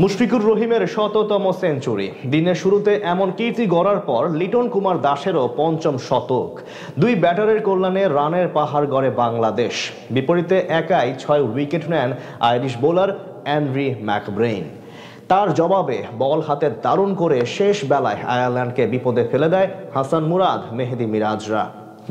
মুশফিকুর রহিমের শততম সেঞ্চুরি। দিনের শুরুতে এমন কীর্তি গড়ার পর লিটন কুমার দাসেরও পঞ্চম শতক। দুই ব্যাটারের কল্যাণে রানের পাহাড় গড়ে বাংলাদেশ। বিপরীতে একাই 6 উইকেট নেন আইরিশ বোলার অ্যান্ড্রি ম্যাকব্রেইন। তার জবাবে বল হাতে দারুণ করে শেষ বেলায় আয়ারল্যান্ডকে বিপদে ফেলে দেয় হাসান মুরাদ, মেহেদী মিরাজরা।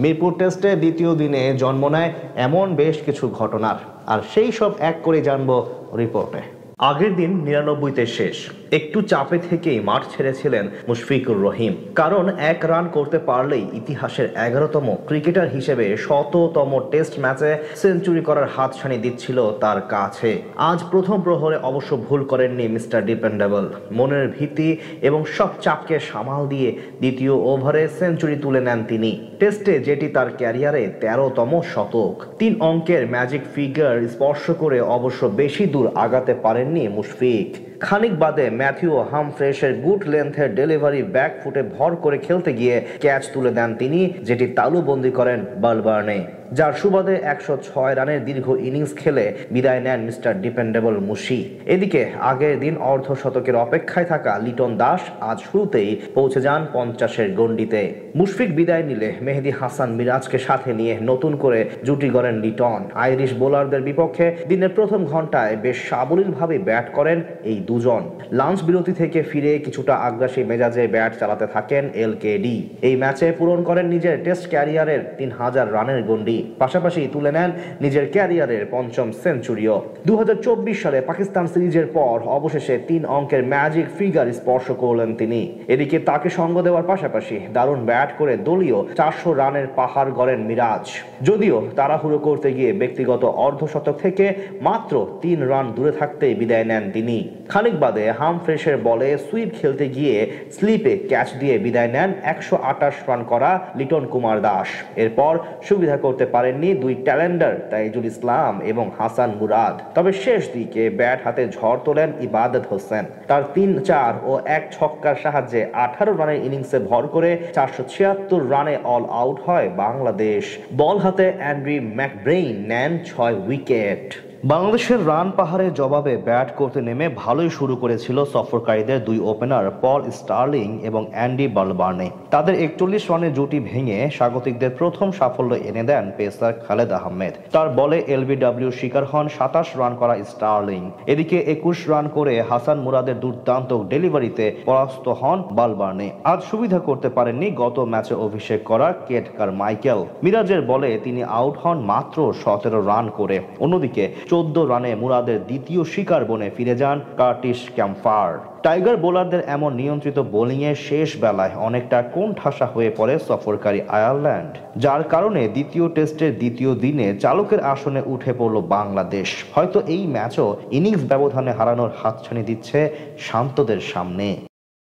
মিরপুর টেস্টে দ্বিতীয় দিনে জন্ম নেয় এমন বেশ কিছু ঘটনার, আর সেই সব এক করে জানবো রিপোর্টে। আগের দিন ৯৯তে শেষ। একটু চাপে থেকেই মাঠ ছেড়েছিলেন মুশফিকুর রহিম, কারণ 1 রান করতে পারলেই ইতিহাসের 11তম ক্রিকেটার হিসেবে শততম টেস্ট ম্যাচে সেঞ্চুরি করার হাতছানি দিচ্ছিল তার কাছে। আজ প্রথম প্রহরে অবশ্য ভুল করেননি মিস্টার ডিপেন্ডেবল। মনের ভীতি এবং সব চাপকে সামাল দিয়ে দ্বিতীয় ওভারে সেঞ্চুরি তুলে নেন তিনি। টেস্টে যেটি তার ক্যারিয়ারে 13তম শতক। 3 অঙ্কের ম্যাজিক ফিগার স্পর্শ করে অবশ্য বেশি দূর আগাতে পারেননি মুশফিক। খানিক বাদে ম্যাথিউ হামফ্রেশের গুড লেন্থের ডেলিভারি ব্যাক ফুটে ভর করে খেলতে গিয়ে ক্যাচ তুলে দেন তিনি, যেটি তালুবন্দি করেন বালবার্নে। যার সুবাদে 106 রানের দীর্ঘ ইনিংস খেলে বিদায় নেন মিস্টার ডিপেন্ডেবল মুশি। এদিকে আগের দিন অর্ধশতকের অপেক্ষায় থাকা লিটন দাস আজ শুরুতেই পৌঁছে যান 50-এর গণ্ডিতে। মুশফিক বিদায় নিলে মেহেদী হাসান মিরাজকে সাথে নিয়ে নতুন করে জুটি গড়েন লিটন। আইরিশ বোলারদের বিপক্ষে দিনের প্রথম ঘন্টায় বেশ সাবলীলভাবে ব্যাট করেন এই দুজন। লাঞ্চ বিরতি থেকে ফিরে কিছুটা আগ্রাসী মেজাজে ব্যাট চালাতে থাকেন এলকেডি। এই ম্যাচে পূরণ করেন নিজের টেস্ট ক্যারিয়ারের 3000 রানের গণ্ডি। পাশাপাশি তুলে নেন নিজের ক্যারিয়ারের 5ম সেঞ্চুরিও। 2024 সালে পাকিস্তান সিরিজের পর অবশেষে 3 অঙ্কের ম্যাজিক ফিগার স্পর্শ করলেন তিনি। এদিকে তাকে সঙ্গ দেওয়ার পাশাপাশি দারুণ ব্যাট করে দলীয় 400 রানের পাহাড় গড়েন মিরাজ। যদিও তাড়াহুড়ো করতে গিয়ে ব্যক্তিগত অর্ধশতক থেকে মাত্র 3 রান দূরে থাকতেই বিদায় নেন তিনি। খানিক বাদে হামফ্রেশের বলে সুইপ খেলতে গিয়ে স্লিপে ক্যাচ দিয়ে বিদায় নেন 128 রান করা লিটন কুমার দাস। এরপর সুবিধা করতে পারেননি দুই ট্যালেন্ডার তাইজুল ইসলাম এবং হাসান মুরাদ। তবে শেষ দিকে ব্যাট হাতে ঝড় তোলেন ইবাদত হোসেন। তার 3 চার ও 1 ছক্কার সাহায্যে 18 রানের ইনিংসে ভর করে 476 রানে অল আউট হয় বাংলাদেশ। বল হাতে অ্যান্ড্রি ম্যাকব্রেইন নেন 6 উইকেট। বাংলাদেশের রান পাহাড়ের জবাবে ব্যাট করতে নেমে ভালোই শুরু করেছিল সফরকারীদের দুই ওপেনার পল স্টার্লিং এবং অ্যান্ডি বালবার্নে। তাদের 41 রানের জুটি ভেঙে স্বাগতিকদের প্রথম সাফল্য এনে দেন পেসার খালেদ আহমেদ। তার বলে এলবিডব্লিউ শিকার হন 27 রান করা স্টার্লিং। এদিকে 21 রান করে হাসান মুরাদের দুর্দান্ত ডেলিভারিতে পরাস্ত হন বালবার্নে। আজ সুবিধা করতে পারেননি গত ম্যাচে অভিষেক করা কেট কারমাইকেল। মিরাজের বলে তিনি আউট হন মাত্র 17 রান করে। অন্যদিকে 14 রানে মুরাদের দ্বিতীয় শিকার বনে ফিরে যান কার্টিস ক্যাম্পার। টাইগার বোলারদের এমন নিয়ন্ত্রিত বোলিংয়ে শেষ বেলায় অনেকটা কোণঠাসা হয়ে পড়ে সফরকারী আয়ারল্যান্ড, যার কারণে দ্বিতীয় টেস্টের দ্বিতীয় দিনে চালকের আসনে উঠে পড়ল বাংলাদেশ। হয়তো এই ম্যাচও ইনিংস ব্যবধানে হারানোর হাতছানি দিচ্ছে শান্তদের সামনে।